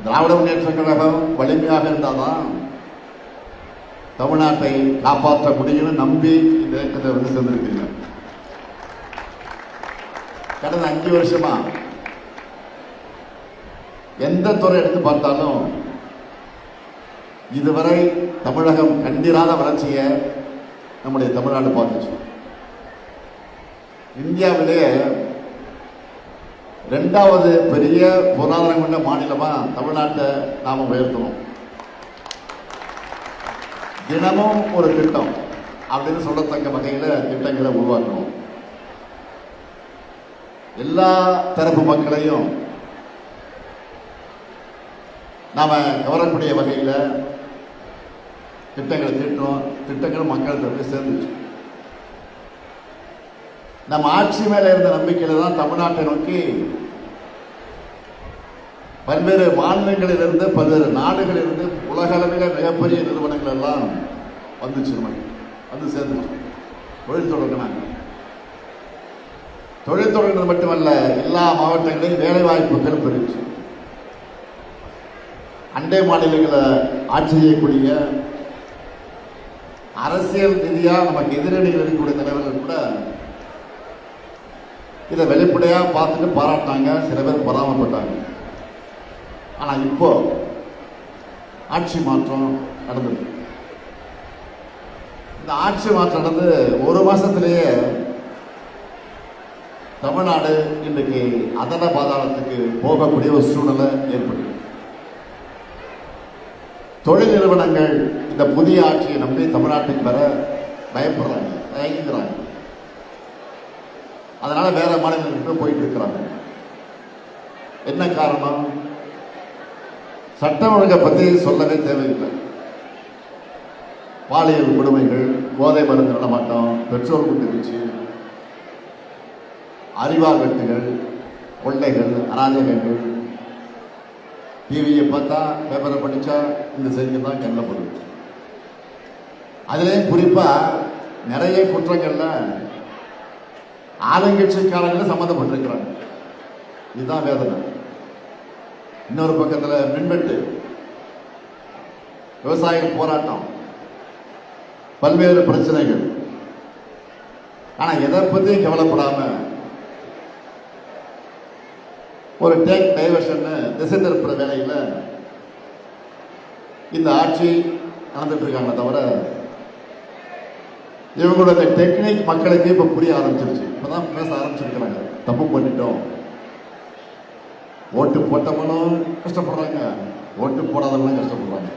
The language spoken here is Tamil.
திராவிட முன்னேற்ற கழகம் வலிமையாக இருந்தால்தான் தமிழ்நாட்டை காப்பாற்ற முடியும்னு நம்பி இந்த இயக்கத்தை வந்து சேர்ந்திருக்கிறீங்க. கடந்த 5 வருஷமா எந்த துறை எடுத்து பார்த்தாலும் இதுவரை தமிழகம் கண்டிராத வளர்ச்சியை நம்முடைய தமிழ்நாடு பார்த்துச்சு. இந்தியாவிலேயே 2வது பெரிய பொருளாதாரம் கொண்ட மாநிலமா தமிழ்நாட்டை நாம உயர்த்தணும். தினமும் ஒரு திட்டம் அப்படின்னு சொல்லத்தக்க வகையில் திட்டங்களை உருவாக்கணும். எல்லா தரப்பு மக்களையும் நாம கவரக்கூடிய வகையில் திட்டங்களை தீட்டணும். திட்டங்களும் மக்கள் போய் சேர்ந்துச்சு. நம்ம ஆட்சி மேல இருந்த நம்பிக்கையில தான் தமிழ்நாட்டை நோக்கி பல்வேறு மாநிலங்களிலிருந்து பல்வேறு நாடுகளிலிருந்து உலக அளவில் மிகப்பெரிய நிறுவனங்கள் எல்லாம் வந்துச்சு, வந்து சேர்ந்துச்சு. தொழில் தொடங்கினாங்க. தொழில் தொடங்கினது மட்டுமல்ல, எல்லா மாவட்டங்களையும் வேலை வாய்ப்புகள் பெருச்சு. அண்டை மாநிலங்களை ஆட்சி செய்யக்கூடிய அரசியல் ரீதியா நமக்கு எதிரணியில் இருக்கக்கூடிய தலைவர்கள் கூட இதை வெளிப்படையா பார்த்துட்டு பாராட்டாங்க, சில பேர் பராமப்பட்டாங்க. ஆனா இப்போ ஆட்சி மாற்றம் நடந்தது. இந்த ஆட்சி மாற்றம் நடந்து 1 மாசத்திலேயே தமிழ்நாடு இன்றைக்கு அதன பாதாளத்துக்கு போகக்கூடிய ஒரு சூழ்நிலை ஏற்பட்டு, தொழில் நிறுவனங்கள் இந்த புதிய ஆட்சியை நம்பி தமிழ்நாட்டுக்கு வர பயப்படுறாங்க, தயங்குகிறாங்க. அதனால வேற மாநிலங்களுக்கு போயிட்டு இருக்கிறாங்க. என்ன காரணம்? சட்டம் ஒழுங்கை பற்றி சொல்லவே தேவையில்லை. பாலியல் கொடுமைகள், போதை மருந்து நடமாட்டம், பெட்ரோல் குண்டு வீச்சு, அறிவார் வெட்டுகள், கொள்ளைகள், அராஜகங்கள். டிவியை பார்த்தா, பேப்பரை படித்தா இந்த செய்தி தான் கண்ணப்படுது. அதுலேயும் குறிப்பாக நிறைய குற்றங்கள்ல ஆளுங்கட்சிக்காரங்களும் சம்மந்தப்பட்டிருக்கிறாங்க. இதுதான் வேதனை. இன்னொரு பக்கத்தில் மின்வெட்டு, விவசாயிகள் போராட்டம், பல்வேறு பிரச்சனைகள். ஆனால் எதை பற்றியும் கவலைப்படாம ஒரு டேக் டைவர்ஷன் திசை திருப்புற வேலையில் இந்த ஆட்சி நடந்துட்டு இருக்காங்க. தவிர இவங்களோட டெக்னிக் மக்களுக்கு இப்போ புரிய ஆரம்பிச்சிருச்சு. இப்போதான் பேச ஆரம்பிச்சிருக்கிறாங்க. தப்பு பண்ணிட்டோம். ஓட்டு போட்டவங்களும் கஷ்டப்படுறாங்க, ஓட்டு போடாதவங்களும் கஷ்டப்படுறாங்க.